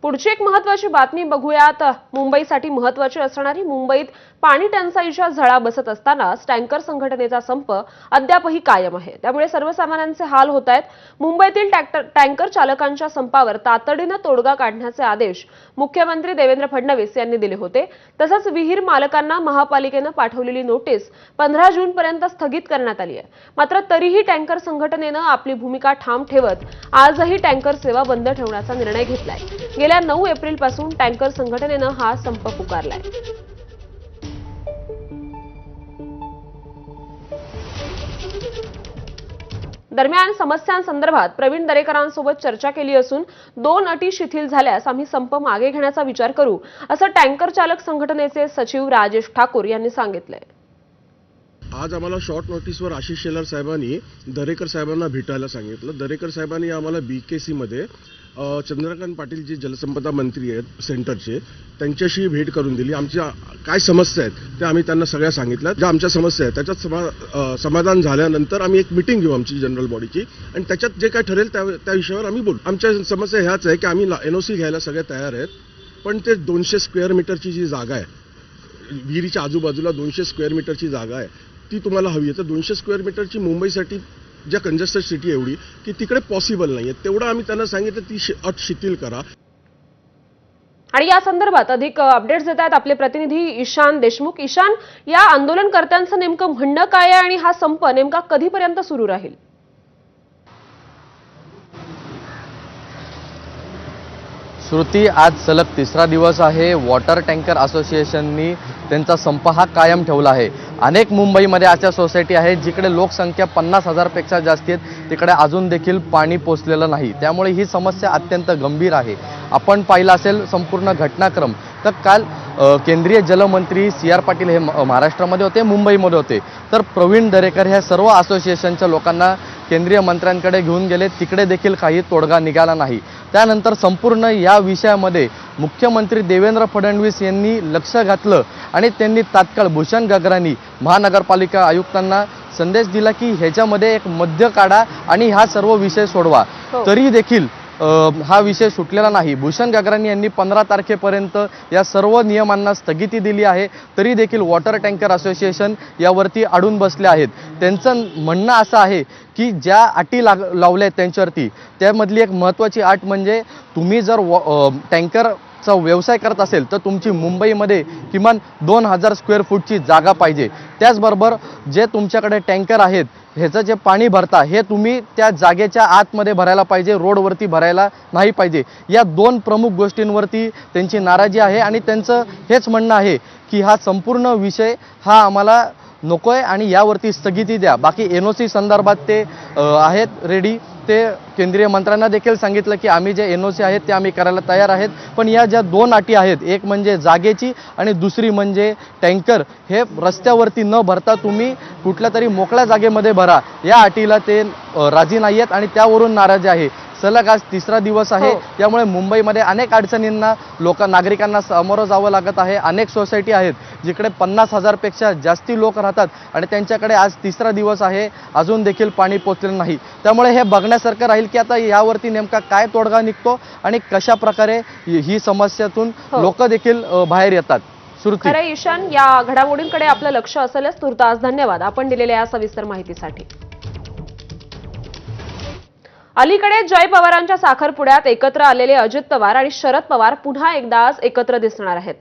पुढची एक महत्त्वाची बातमी बघूयात। मुंबईसाठी महत्त्वाची असणारी मुंबईत पाणी टंचाईच्या झळा बसत असतानाच टँकर संघटनेचा संप अद्यापही कायम आहे। त्यामुळे सर्वसामान्यांचे हाल होत आहेत। मुंबईतील टँकर चालकांच्या संपावर तातडीने तोडगा काढण्याचे आदेश मुख्यमंत्री देवेंद्र फडणवीस यांनी दिले होते। तसंच विहीर मालकांना महापालिकेने पाठवलेली नोटीस 15 जून पर्यंत स्थगित करण्यात आली आहे। मात्र तरीही टँकर संघटनेने आपली भूमिका ठाम ठेवत आजही टँकर सेवा बंद ठेवण्याचा निर्णय घेतलाय। गेल्या 9 एप्रिल पासून टँकर संघटनेने हा संप पुकारलाय। दरम्यान समस्यांसंदर्भात प्रवीण दरेकरांसोबत चर्चा केली असून 2 अटी शिथिल झाल्यास आम्ही संप मागे घेण्याचा विचार करू, असं टँकर चालक संघटनेचे सचिव राजेश ठाकूर यांनी सांगितलंय। आज आम्हाला शॉर्ट नोटीसवर आशिष शेलार साहेबांनी दरेकर साहेबांना भेटायला सांगितलं। दरेकर साहेबांनी आम्हाला BKC मध्ये चंद्रकांत पाटील जे जलसंपदा मंत्री आहेत सेंटरचे, त्यांच्याशी भेट करून दिली। आमच्या काय समस्या आहेत त्या आम्ही त्यांना सगळ्या सांगितल्या। ज्या आमच्या समस्या आहेत त्याच्यात समाधान झाल्यानंतर आम्ही एक मीटिंग घेऊ आमची जनरल बॉडीची, आणि त्याच्यात जे काय ठरेल त्या विषयावर आम्ही बोलू। आमच्या समस्या ह्याच आहे की आम्ही NOC घ्यायला सगळे तयार आहेत, पण ते 200 स्क्वेअर मीटरची जी जागा आहे, विहिरीच्या आजूबाजूला 200 स्क्वेअर मीटरची जागा आहे, ती तुम्हाला हवी आहे। तर 200 स्क्वेअर मीटरची मुंबईसाठी ज्या कंजेस्टेड सिटी एवढी की तिकडे पॉसिबल नाहीये, तेवढं आम्ही त्यांना सांगितलं ती अट शिथिल करा। आणि या संदर्भात अधिक अपडेट्स देत आहेत आपले प्रतिनिधी ईशान देशमुख। ईशान, या आंदोलनकर्त्यांचं नेमकं म्हणणं काय आहे आणि हा संप नेमका कधीपर्यंत सुरू राहील? श्रुती, आज सलग 3रा दिवस आहे वॉटर टँकर असोसिएशननी त्यांचा संप हा कायम ठेवला आहे। अनेक मुंबईमध्ये अशा सोसायटी आहेत जिकडे लोकसंख्या 50,000 पेक्षा जास्त आहेत, तिकडे अजून देखील पाणी पोचलेलं नाही। त्यामुळे ही समस्या अत्यंत गंभीर आहे। आपण पाहिलं असेल संपूर्ण घटनाक्रम, तर काल केंद्रीय जलमंत्री CR पाटील हे महाराष्ट्रामध्ये होते, मुंबईमध्ये होते, तर प्रवीण दरेकर ह्या सर्व असोसिएशनच्या लोकांना केंद्रीय मंत्र्यांकडे घेऊन गेले, तिकडे देखील काही तोडगा निघाला नाही। त्यानंतर संपूर्ण या विषयामध्ये मुख्यमंत्री देवेंद्र फडणवीस यांनी लक्ष घातलं आणि त्यांनी तात्काळ भूषण गगरानी महानगरपालिका आयुक्तांना संदेश दिला की ह्याच्यामध्ये एक मध्य काढा आणि हा सर्व विषय सोडवा। तरी देखील हा विषय सुटलेला नाही। भूषण गगरानी यांनी 15 तारखेपर्यंत या सर्व नियमांना स्थगिती दिली आहे, तरी देखील वॉटर टँकर असोसिएशन यावरती अडून बसले आहेत। त्यांचं म्हणणं असं आहे की ज्या अटी लावल्या आहेत त्यांच्यावरती, त्यामधली एक महत्त्वाची अट म्हणजे तुम्ही जर टँकरचा व्यवसाय करत असेल तर तुमची मुंबईमध्ये किमान 2000 स्क्वेअर फूटची जागा पाहिजे। त्याचबरोबर जे तुमच्याकडे टँकर आहेत ह्याचं जे पाणी भरता हे तुम्ही त्या जागेच्या आतमध्ये भरायला पाहिजे, रोडवरती भरायला नाही पाहिजे। या 2 प्रमुख गोष्टींवरती त्यांची नाराजी आहे आणि त्यांचं हेच म्हणणं आहे की हा संपूर्ण विषय हा आम्हाला नकोय आणि यावरती स्थगिती द्या। बाकी NOC संदर्भात ते आहेत रेडी, ते केंद्रीय मंत्र्यांना देखील सांगितलं की आम्ही जे NOC आहेत ते आम्ही करायला तयार आहेत, पण या ज्या 2 अटी आहेत, एक म्हणजे जागेची आणि दुसरी म्हणजे टँकर हे रस्त्यावरती न भरता तुम्ही कुठल्या तरी मोकळ्या जागेमध्ये भरा, या अटीला ते राजी नाही आहेत आणि त्यावरून नाराजी आहे। सलग आज 3रा दिवस आहे, त्यामुळे मुंबईमध्ये अनेक अडचणींना नागरिकांना सामोरं जावं लागत आहे। अनेक सोसायटी आहेत जिकडे 50,000 पेक्षा जास्ती लोक राहतात आणि त्यांच्याकडे आज 3रा दिवस आहे, अजून देखील पाणी पोचलेलं नाही। त्यामुळे हे बघण्यासारखं राहील की आता यावरती नेमका काय तोडगा निघतो आणि कशा प्रकारे ही समस्यातून लोक देखील बाहेर येतात। श्रुती, खरं ईशान, या घडामोडींकडे आपलं लक्ष असेलच। तुर्तास धन्यवाद आपण दिलेल्या या सविस्तर माहितीसाठी। अलीकडे जय पवारांच्या साखरपुड्यात एकत्र आलेले अजित पवार आणि शरद पवार पुन्हा एकदा आज एकत्र दिसणार आहेत।